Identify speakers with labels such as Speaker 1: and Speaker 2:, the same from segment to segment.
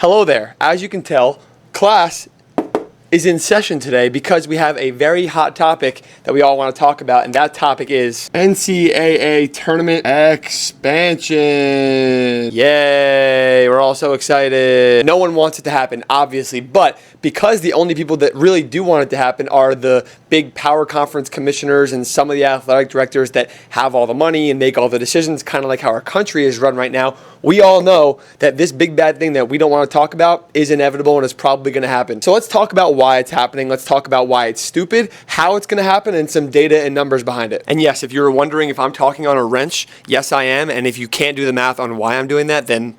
Speaker 1: Hello there. As you can tell, class is in session today because we have a very hot topic that we all want to talk about, and that topic is NCAA tournament expansion. Yay, we're all so excited. No one wants it to happen, obviously, but because the only people that really do want it to happen are the big power conference commissioners and some of the athletic directors that have all the money and make all the decisions, kind of like how our country is run right now, we all know that this big bad thing that we don't want to talk about is inevitable and is probably going to happen. So let's talk about why it's happening. Let's talk about why it's stupid, how it's going to happen, and some data and numbers behind it. And yes, if you were wondering if I'm talking on a wrench, yes, I am. And if you can't do the math on why I'm doing that, then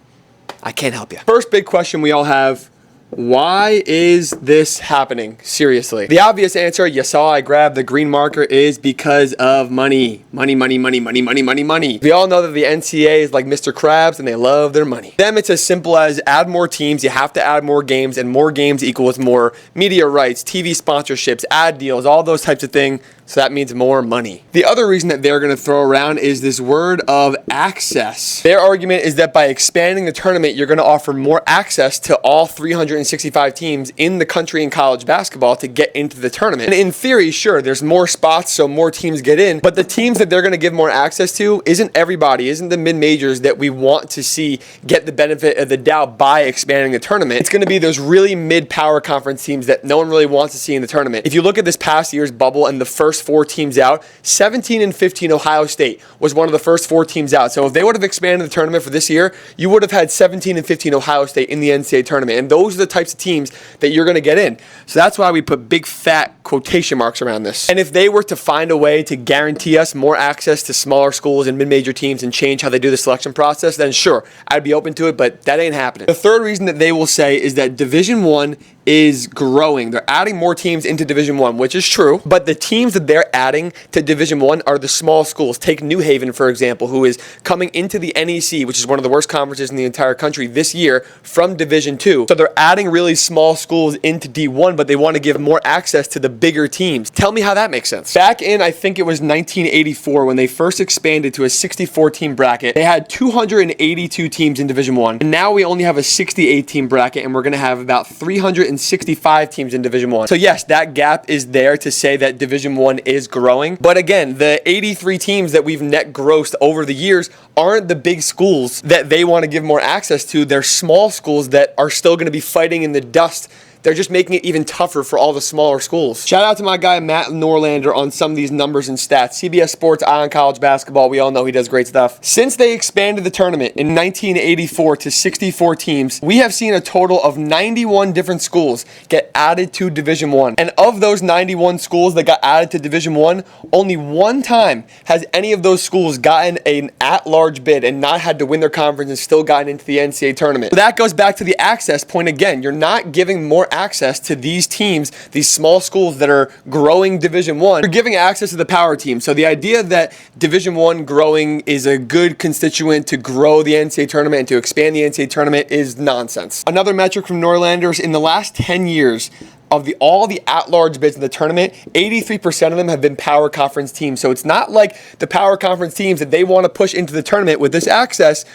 Speaker 1: I can't help you. First big question we all have: why is this happening? Seriously. The obvious answer, you saw I grabbed the green marker, is because of money. Money, money, money, money, money, money, money. We all know that the NCAA is like Mr. Krabs and they love their money. Them, it's as simple as add more teams, you have to add more games, and more games equals more media rights, TV sponsorships, ad deals, all those types of things. So that means more money. The other reason that they're going to throw around is this word of access. Their argument is that by expanding the tournament, you're going to offer more access to all 365 teams in the country in college basketball to get into the tournament. And in theory, sure, there's more spots, so more teams get in, but the teams that they're going to give more access to isn't everybody, isn't the mid-majors that we want to see get the benefit of the doubt by expanding the tournament. It's going to be those really mid-power conference teams that no one really wants to see in the tournament. If you look at this past year's bubble and the first 4 teams out, 17 and 15 Ohio State was one of the first 4 teams out. So if they would have expanded the tournament for this year, you would have had 17 and 15 Ohio State in the NCAA tournament. And those are the types of teams that you're going to get in. So that's why we put big fat quotation marks around this. And if they were to find a way to guarantee us more access to smaller schools and mid-major teams and change how they do the selection process, then sure, I'd be open to it, but that ain't happening. The third reason that they will say is that Division I is growing. They're adding more teams into Division I, which is true, but the teams that they're adding to Division I are the small schools. Take New Haven, for example, who is coming into the NEC, which is one of the worst conferences in the entire country this year, from Division II. So they're adding really small schools into D1, but they want to give more access to the bigger teams. Tell me how that makes sense. Back in, I think it was 1984, when they first expanded to a 64-team bracket, they had 282 teams in Division I, and now we only have a 68-team bracket, and we're going to have about 365 teams in Division I. So yes, that gap is there to say that Division I is growing, but again, the 83 teams that we've net grossed over the years aren't the big schools that they want to give more access to. They're small schools that are still going to be fighting in the dust. They're just making it even tougher for all the smaller schools. Shout out to my guy Matt Norlander on some of these numbers and stats. CBS Sports Eye on College Basketball. We all know he does great stuff. Since they expanded the tournament in 1984 to 64 teams, we have seen a total of 91 different schools get added to Division I. And of those 91 schools that got added to Division I, only one time has any of those schools gotten an at-large bid and not had to win their conference and still gotten into the NCAA tournament. So that goes back to the access point again. You're not giving more access to these teams, these small schools that are growing Division I. You're giving access to the power team. So the idea that Division I growing is a good constituent to grow the NCAA tournament and to expand the NCAA tournament is nonsense. Another metric from Norlanders: in the last 10 years, of all the at-large bids in the tournament, 83% of them have been power conference teams. So it's not like the power conference teams that they want to push into the tournament with this access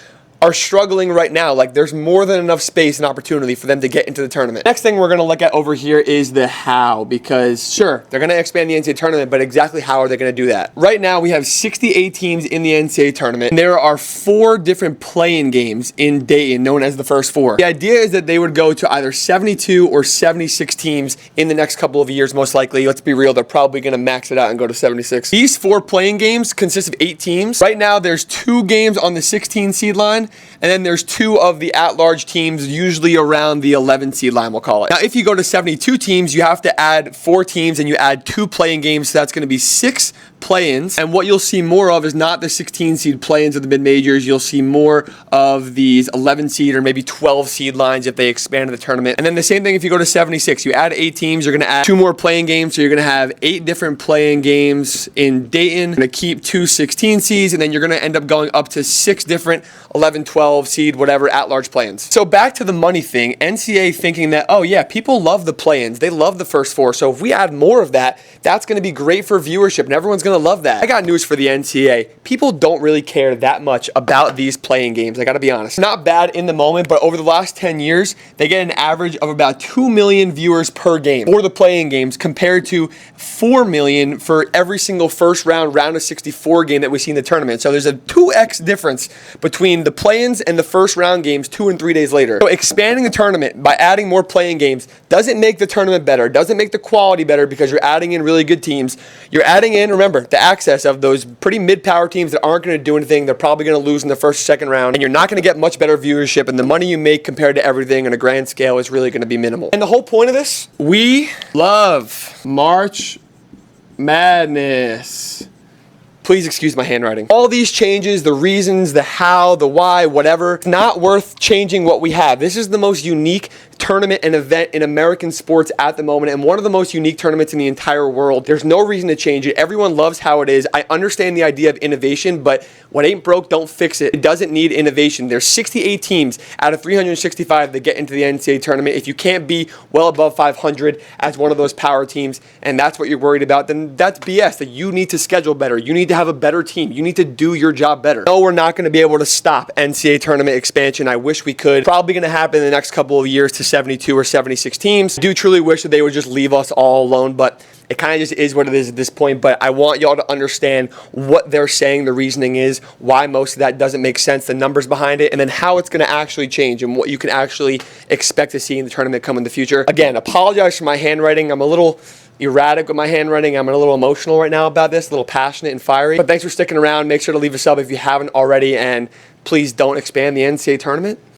Speaker 1: are struggling right now. Like, there's more than enough space and opportunity for them to get into the tournament. Next thing we're going to look at over here is the how, because sure, they're going to expand the NCAA tournament, but exactly how are they going to do that? Right now, we have 68 teams in the NCAA tournament, and there are 4 different play-in games in Dayton, known as the first 4. The idea is that they would go to either 72 or 76 teams in the next couple of years, most likely. Let's be real, they're probably going to max it out and go to 76. These 4 play-in games consist of 8 teams. Right now, there's 2 games on the 16 seed line, and then there's 2 of the at-large teams, usually around the 11 seed line, we'll call it. Now, if you go to 72 teams, you have to add 4 teams, and you add 2 play-in games, so that's going to be 6 play-ins. And what you'll see more of is not the 16 seed play-ins of the mid-majors. You'll see more of these 11 seed or maybe 12 seed lines if they expand the tournament. And then the same thing if you go to 76. You add 8 teams, you're going to add 2 more play-in games, so you're going to have 8 different play-in games in Dayton. You're going to keep 2 16 seeds, and then you're going to end up going up to 6 different 11 11, 12 seed, whatever, at-large play-ins. So back to the money thing, NCAA thinking that, oh yeah, people love the play-ins. They love the first four. So if we add more of that, that's going to be great for viewership and everyone's going to love that. I got news for the NCAA. People don't really care that much about these play-in games. I got to be honest. Not bad in the moment, but over the last 10 years, they get an average of about 2 million viewers per game for the play-in games compared to 4 million for every single first round of 64 game that we see in the tournament. So there's a 2x difference between the play-ins and the first round games 2 and 3 days later. So expanding the tournament by adding more play-in games doesn't make the tournament better, doesn't make the quality better because you're adding in really good teams. You're adding in, remember, the access of those pretty mid-power teams that aren't going to do anything. They're probably going to lose in the first or second round, and you're not going to get much better viewership, and the money you make compared to everything on a grand scale is really going to be minimal. And the whole point of this, we love March Madness. Please excuse my handwriting. All these changes, the reasons, the how, the why, whatever, it's not worth changing what we have. This is the most unique tournament and event in American sports at the moment, and one of the most unique tournaments in the entire world. There's no reason to change it. Everyone loves how it is. I understand the idea of innovation, but what ain't broke, don't fix it. It doesn't need innovation. There's 68 teams out of 365 that get into the NCAA tournament. If you can't be well above 500 as one of those power teams, and that's what you're worried about, then that's BS. That you need to schedule better. You need to have a better team. You need to do your job better. No, we're not going to be able to stop NCAA tournament expansion. I wish we could. Probably going to happen in the next couple of years to 72 or 76 teams. I do truly wish that they would just leave us all alone, but it kind of just is what it is at this point. But I want y'all to understand what they're saying, the reasoning is, why most of that doesn't make sense, the numbers behind it, and then how it's going to actually change and what you can actually expect to see in the tournament come in the future. Again, apologize for my handwriting. I'm a little erratic with my handwriting. I'm a little emotional right now about this, a little passionate and fiery. But thanks for sticking around. Make sure to leave a sub if you haven't already, and please don't expand the NCAA tournament.